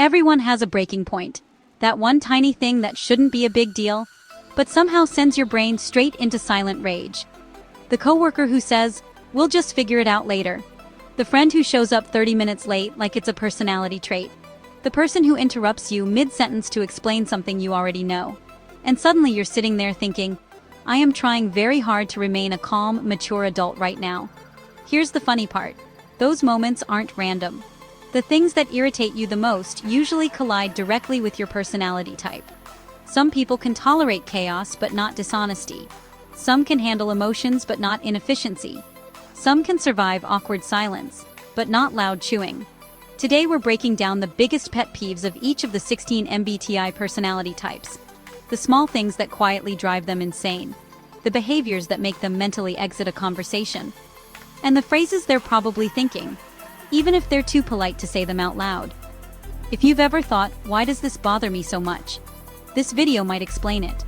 Everyone has a breaking point. That one tiny thing that shouldn't be a big deal, but somehow sends your brain straight into silent rage. The coworker who says, "We'll just figure it out later." The friend who shows up 30 minutes late like it's a personality trait. The person who interrupts you mid-sentence to explain something you already know. And suddenly you're sitting there thinking, I am trying very hard to remain a calm, mature adult right now. Here's the funny part. Those moments aren't random. The things that irritate you the most usually collide directly with your personality type. Some people can tolerate chaos but not dishonesty. Some can handle emotions but not inefficiency. Some can survive awkward silence, but not loud chewing. Today we're breaking down the biggest pet peeves of each of the 16 MBTI personality types. The small things that quietly drive them insane. The behaviors that make them mentally exit a conversation. And the phrases they're probably thinking, even if they're too polite to say them out loud. If you've ever thought, why does this bother me so much? This video might explain it.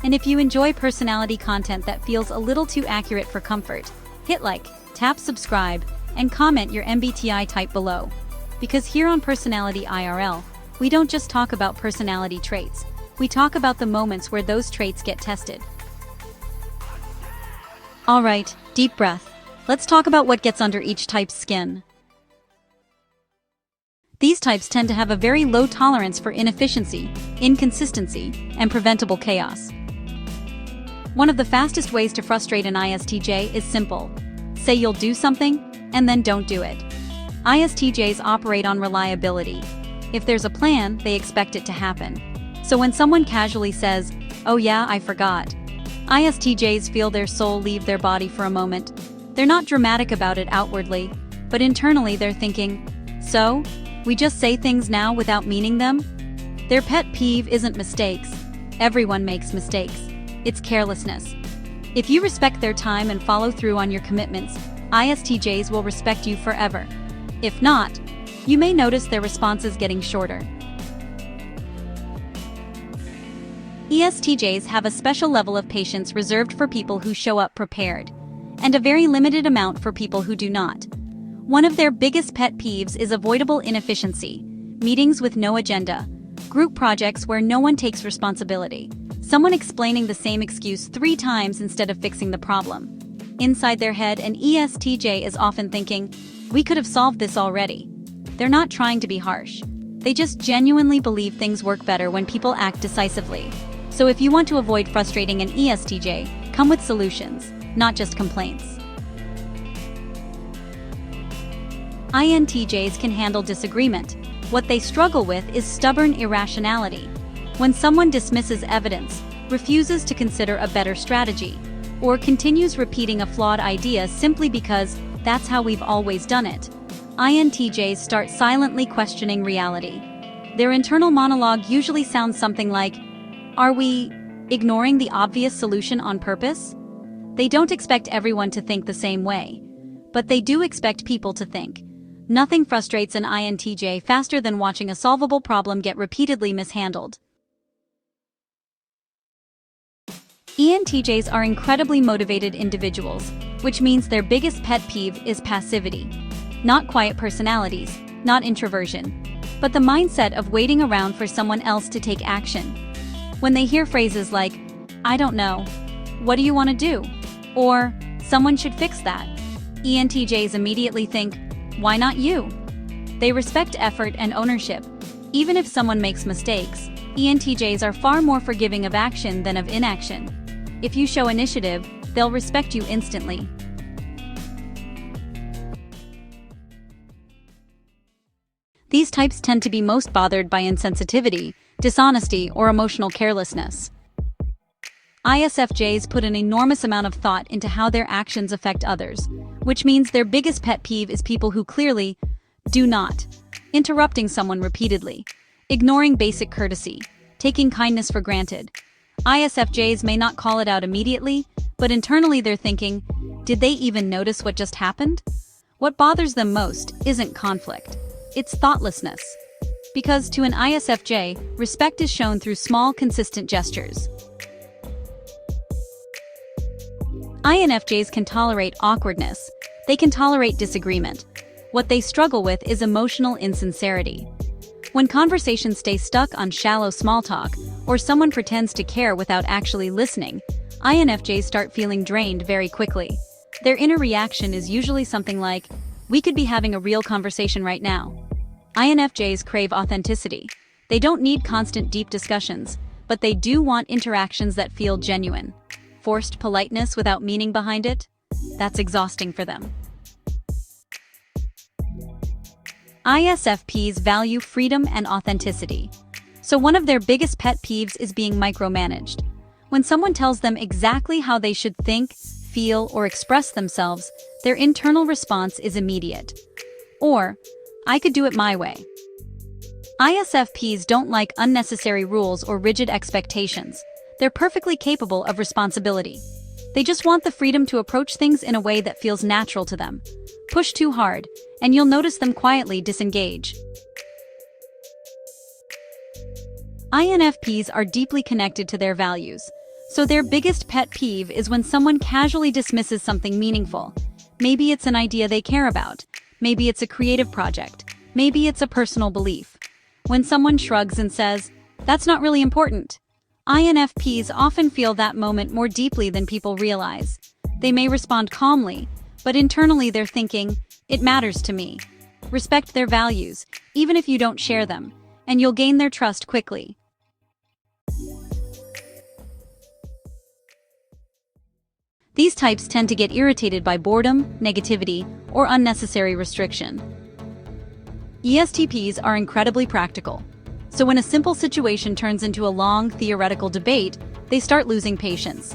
And if you enjoy personality content that feels a little too accurate for comfort, hit like, tap subscribe, and comment your MBTI type below. Because here on Personality IRL, we don't just talk about personality traits, we talk about the moments where those traits get tested. Alright, deep breath. Let's talk about what gets under each type's skin. These types tend to have a very low tolerance for inefficiency, inconsistency, and preventable chaos. One of the fastest ways to frustrate an ISTJ is simple. Say you'll do something, and then don't do it. ISTJs operate on reliability. If there's a plan, they expect it to happen. So when someone casually says, "Oh yeah, I forgot," ISTJs feel their soul leave their body for a moment. They're not dramatic about it outwardly, but internally they're thinking, "So? We just say things now without meaning them?" Their pet peeve isn't mistakes. Everyone makes mistakes. It's carelessness. If you respect their time and follow through on your commitments, ISTJs will respect you forever. If not, you may notice their responses getting shorter. ESTJs have a special level of patience reserved for people who show up prepared, and a very limited amount for people who do not. One of their biggest pet peeves is avoidable inefficiency, meetings with no agenda, group projects where no one takes responsibility, someone explaining the same excuse 3 times instead of fixing the problem. Inside their head, an ESTJ is often thinking, "We could have solved this already." They're not trying to be harsh. They just genuinely believe things work beher when people act decisively. So if you want to avoid frustrating an ESTJ, come with solutions, not just complaints. INTJs can handle disagreement. What they struggle with is stubborn irrationality. When someone dismisses evidence, refuses to consider a better strategy, or continues repeating a flawed idea simply because that's how we've always done it, INTJs start silently questioning reality. Their internal monologue usually sounds something like, "Are we ignoring the obvious solution on purpose?" They don't expect everyone to think the same way, but they do expect people to think. Nothing frustrates an INTJ faster than watching a solvable problem get repeatedly mishandled. ENTJs are incredibly motivated individuals, which means their biggest pet peeve is passivity. Not quiet personalities, not introversion, but the mindset of waiting around for someone else to take action. When they hear phrases like, "I don't know," "What do you want to do?" or "Someone should fix that," ENTJs immediately think, "Why not you?" They respect effort and ownership. Even if someone makes mistakes, ENTJs are far more forgiving of action than of inaction. If you show initiative, they'll respect you instantly. These types tend to be most bothered by insensitivity, dishonesty, or emotional carelessness. ISFJs put an enormous amount of thought into how their actions affect others, which means their biggest pet peeve is people who clearly do not. Interrupting someone repeatedly, ignoring basic courtesy, taking kindness for granted. ISFJs may not call it out immediately, but internally they're thinking, did they even notice what just happened? What bothers them most isn't conflict. It's thoughtlessness. Because to an ISFJ, respect is shown through small, consistent gestures. INFJs can tolerate awkwardness. They can tolerate disagreement. What they struggle with is emotional insincerity. When conversations stay stuck on shallow small talk, or someone pretends to care without actually listening, INFJs start feeling drained very quickly. Their inner reaction is usually something like, "We could be having a real conversation right now." INFJs crave authenticity. They don't need constant deep discussions, but they do want interactions that feel genuine. Forced politeness without meaning behind it? That's exhausting for them. ISFPs value freedom and authenticity. So one of their biggest pet peeves is being micromanaged. When someone tells them exactly how they should think, feel, or express themselves, their internal response is immediate. Or, "I could do it my way." ISFPs don't like unnecessary rules or rigid expectations. They're perfectly capable of responsibility. They just want the freedom to approach things in a way that feels natural to them. Push too hard, and you'll notice them quietly disengage. INFPs are deeply connected to their values, so their biggest pet peeve is when someone casually dismisses something meaningful. Maybe it's an idea they care about. Maybe it's a creative project. Maybe it's a personal belief. When someone shrugs and says, "That's not really important," INFPs often feel that moment more deeply than people realize. They may respond calmly, but internally they're thinking, "It matters to me." Respect their values, even if you don't share them, and you'll gain their trust quickly. These types tend to get irritated by boredom, negativity, or unnecessary restriction. ESTPs are incredibly practical. So when a simple situation turns into a long, theoretical debate, they start losing patience.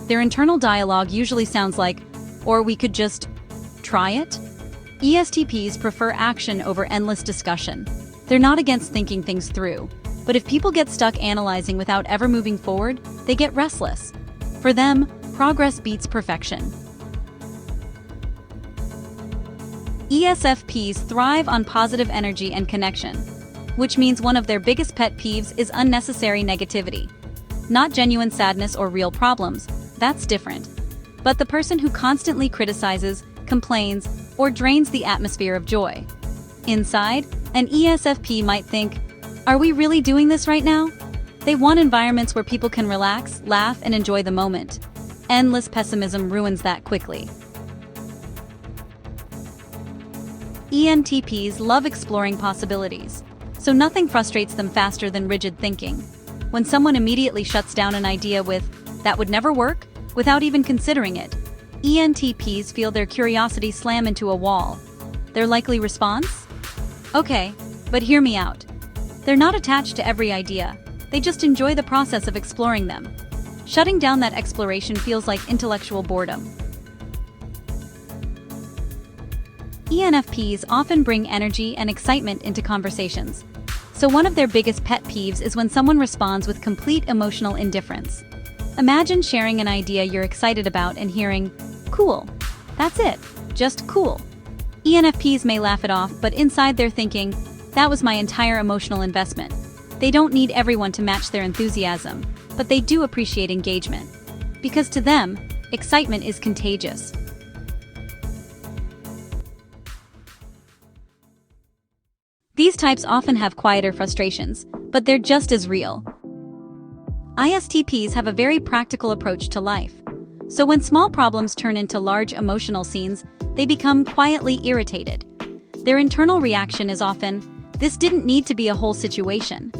Their internal dialogue usually sounds like, "Or we could just try it?" ESTPs prefer action over endless discussion. They're not against thinking things through, but if people get stuck analyzing without ever moving forward, they get restless. For them, progress beats perfection. ESFPs thrive on positive energy and connection, which means one of their biggest pet peeves is unnecessary negativity. Not genuine sadness or real problems, that's different. But the person who constantly criticizes, complains, or drains the atmosphere of joy. Inside, an ESFP might think, "Are we really doing this right now?" They want environments where people can relax, laugh, and enjoy the moment. Endless pessimism ruins that quickly. ENTPs love exploring possibilities, so nothing frustrates them faster than rigid thinking. When someone immediately shuts down an idea with, "That would never work," without even considering it, ENTPs feel their curiosity slam into a wall. Their likely response? "Okay, but hear me out." They're not attached to every idea, they just enjoy the process of exploring them. Shutting down that exploration feels like intellectual boredom. ENFPs often bring energy and excitement into conversations. So one of their biggest pet peeves is when someone responds with complete emotional indifference. Imagine sharing an idea you're excited about and hearing, "Cool. That's it. Just cool." ENFPs may laugh it off, but inside they're thinking, "That was my entire emotional investment." They don't need everyone to match their enthusiasm, but they do appreciate engagement. Because to them, excitement is contagious. These types often have quieter frustrations, but they're just as real. ISTPs have a very practical approach to life. So when small problems turn into large emotional scenes, they become quietly irritated. Their internal reaction is often, "This didn't need to be a whole situation."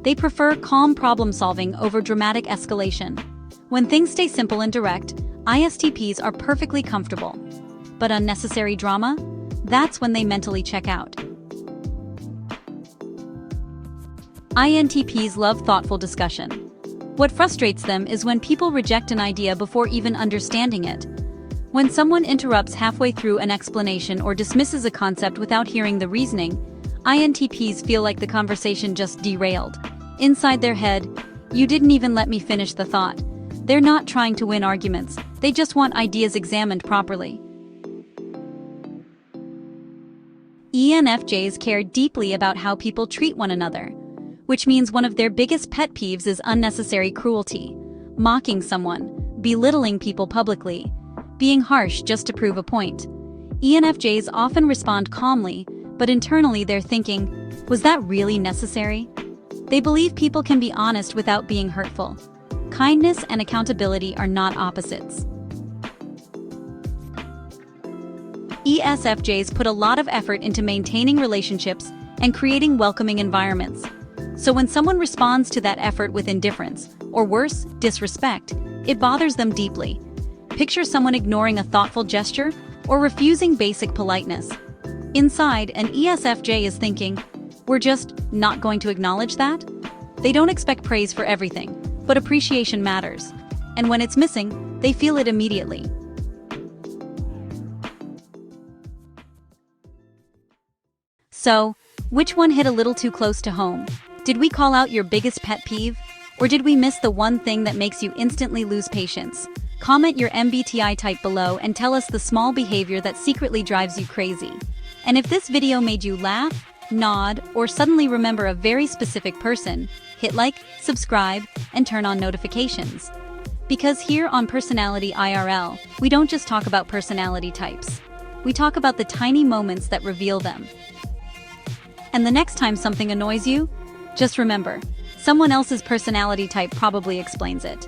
They prefer calm problem solving over dramatic escalation. When things stay simple and direct, ISTPs are perfectly comfortable. But unnecessary drama? That's when they mentally check out. INTPs love thoughtful discussion. What frustrates them is when people reject an idea before even understanding it. When someone interrupts halfway through an explanation or dismisses a concept without hearing the reasoning, INTPs feel like the conversation just derailed. Inside their head, "You didn't even let me finish the thought." They're not trying to win arguments, they just want ideas examined properly. ENFJs care deeply about how people treat one another, which means one of their biggest pet peeves is unnecessary cruelty. Mocking someone, belittling people publicly, being harsh just to prove a point. ENFJs often respond calmly, but internally they're thinking, Was that really necessary? They believe people can be honest without being hurtful. Kindness and accountability are not opposites. ESFJs put a lot of effort into maintaining relationships and creating welcoming environments. So when someone responds to that effort with indifference, or worse, disrespect, it bothers them deeply. Picture someone ignoring a thoughtful gesture or refusing basic politeness. Inside, an ESFJ is thinking, we're just not going to acknowledge that? They don't expect praise for everything, but appreciation matters. And when it's missing, they feel it immediately. So, which one hit a little too close to home? Did we call out your biggest pet peeve? Or did we miss the one thing that makes you instantly lose patience? Comment your MBTI type below and tell us the small behavior that secretly drives you crazy. And if this video made you laugh, nod, or suddenly remember a very specific person, hit like, subscribe, and turn on notifications. Because here on Personality IRL, we don't just talk about personality types. We talk about the tiny moments that reveal them. And the next time something annoys you, just remember, someone else's personality type probably explains it.